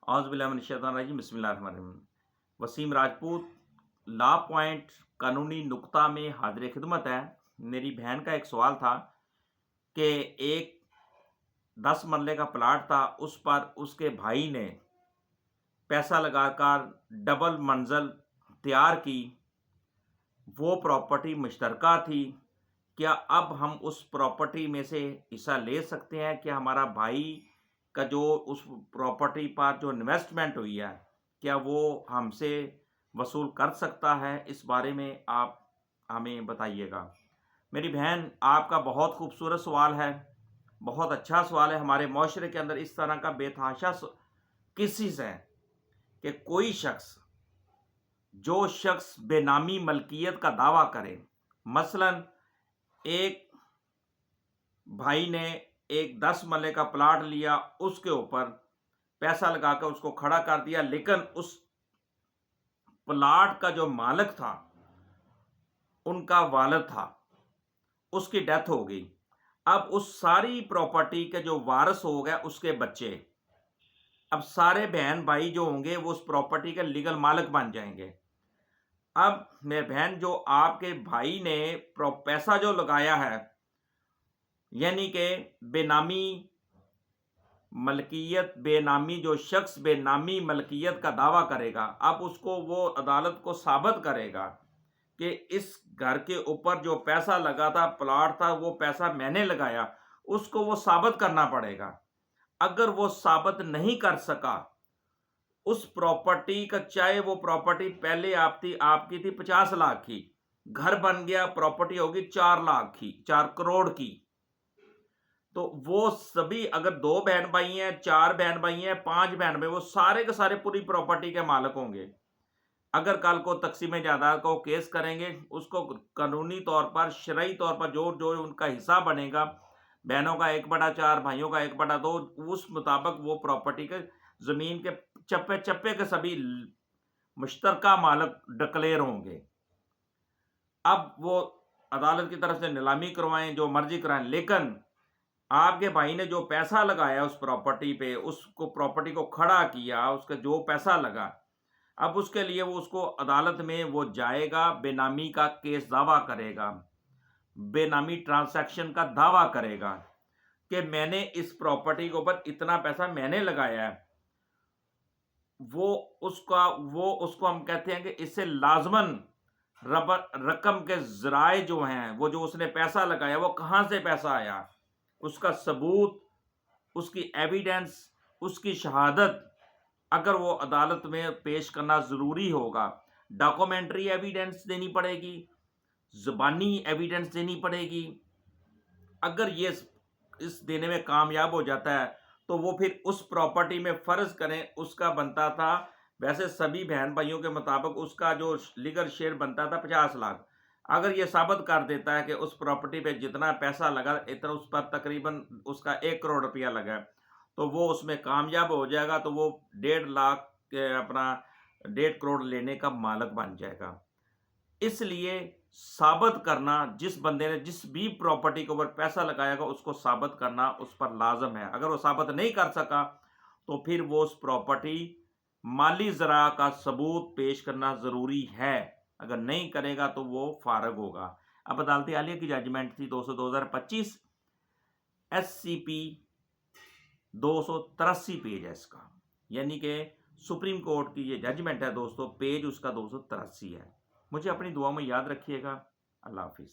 اعوذ باللہ من الشیطان الرجیم، بسم اللہ الرحمن الرحیم۔ وسیم راجپوت لا پوائنٹ قانونی نقطہ میں حاضر خدمت ہے۔ میری بہن کا ایک سوال تھا کہ ایک 10 مرلے کا پلاٹ تھا، اس پر اس کے بھائی نے پیسہ لگا کر ڈبل منزل تیار کی، وہ پراپرٹی مشترکہ تھی۔ کیا اب ہم اس پراپرٹی میں سے حصہ لے سکتے ہیں؟ کہ ہمارا بھائی کا جو اس پراپرٹی پر جو انویسٹمنٹ ہوئی ہے، کیا وہ ہم سے وصول کر سکتا ہے؟ اس بارے میں آپ ہمیں بتائیے گا۔ میری بہن، آپ کا بہت خوبصورت سوال ہے، بہت اچھا سوال ہے۔ ہمارے معاشرے کے اندر اس طرح کا بے تحاشا کیسز ہے کہ کوئی شخص بے نامی ملکیت کا دعویٰ کرے۔ مثلا ایک بھائی نے ایک 10 مرلے کا پلاٹ لیا، اس کے اوپر پیسہ لگا کر اس کو کھڑا کر دیا، لیکن اس پلاٹ کا جو مالک تھا ان کا والد تھا، اس کی ڈیتھ ہو گئی۔ اب اس ساری پراپرٹی کے جو وارث ہو گئے اس کے بچے، اب سارے بہن بھائی جو ہوں گے وہ اس پراپرٹی کے لیگل مالک بن جائیں گے۔ اب میرے بہن، جو آپ کے بھائی نے پیسہ جو لگایا ہے، یعنی کہ بے نامی ملکیت، بے نامی جو شخص بے نامی ملکیت کا دعویٰ کرے گا، اب اس کو وہ عدالت کو ثابت کرے گا کہ اس گھر کے اوپر جو پیسہ لگا تھا، پلاٹ تھا، وہ پیسہ میں نے لگایا، اس کو وہ ثابت کرنا پڑے گا۔ اگر وہ ثابت نہیں کر سکا، اس پراپرٹی کا، چاہے وہ پراپرٹی پہلے آپ کی تھی 50 لاکھ کی، گھر بن گیا، پراپرٹی ہوگی 4 لاکھ کی، 4 کروڑ کی، تو وہ سبھی، اگر 2 بہن بھائی ہیں، 4 بہن بھائی ہیں، 5 بہن بھائی، وہ سارے کے سارے پوری پراپرٹی کے مالک ہوں گے۔ اگر کل کو تقسیم جائیداد کو کیس کریں گے، اس کو قانونی طور پر، شرعی طور پر جو ان کا حصہ بنے گا، بہنوں کا 1/4، بھائیوں کا 1/2، اس مطابق وہ پراپرٹی کے زمین کے چپے چپے کے سبھی مشترکہ مالک ڈکلیئر ہوں گے۔ اب وہ عدالت کی طرف سے نیلامی کروائیں، جو مرضی کرائیں، لیکن آپ کے بھائی نے جو پیسہ لگایا اس پراپرٹی پہ، اس کو پراپرٹی کو کھڑا کیا، اس کا جو پیسہ لگا، اب اس کے لیے وہ اس کو عدالت میں وہ جائے گا، بے نامی کا کیس دعویٰ کرے گا، بے نامی ٹرانزیکشن کا دعویٰ کرے گا کہ میں نے اس پراپرٹی کے اوپر اتنا پیسہ میں نے لگایا ہے۔ وہ اس کو ہم کہتے ہیں کہ اس سے لازماً رقم کے ذرائع جو ہیں، وہ جو اس نے پیسہ لگایا وہ کہاں سے پیسہ آیا، اس کا ثبوت، اس کی ایویڈنس، اس کی شہادت اگر وہ عدالت میں پیش کرنا ضروری ہوگا۔ ڈاکومنٹری ایویڈنس دینی پڑے گی، زبانی ایویڈنس دینی پڑے گی۔ اگر یہ اس دینے میں کامیاب ہو جاتا ہے تو وہ پھر اس پراپرٹی میں، فرض کریں اس کا بنتا تھا، ویسے سبھی بہن بھائیوں کے مطابق اس کا جو لیگل شیئر بنتا تھا 50 لاکھ، اگر یہ ثابت کر دیتا ہے کہ اس پراپرٹی پہ جتنا پیسہ لگا، اتنا اس پر تقریباً اس کا 1 کروڑ روپیہ لگا، تو وہ اس میں کامیاب ہو جائے گا، تو وہ 1.5 لاکھ اپنا 1.5 کروڑ لینے کا مالک بن جائے گا۔ اس لیے ثابت کرنا، جس بندے نے جس بھی پراپرٹی کے اوپر پیسہ لگایا گا، اس کو ثابت کرنا اس پر لازم ہے۔ اگر وہ ثابت نہیں کر سکا تو پھر وہ اس پراپرٹی مالی ذرائع کا ثبوت پیش کرنا ضروری ہے۔ اگر نہیں کرے گا تو وہ فارغ ہوگا۔ اب عدالت عالیہ کی ججمنٹ تھی 200/2025، SCP 283 پیج ہے اس کا، یعنی کہ سپریم کورٹ کی یہ ججمنٹ ہے دوستو، پیج اس کا 283 ہے۔ مجھے اپنی دعا میں یاد رکھیے گا۔ اللہ حافظ۔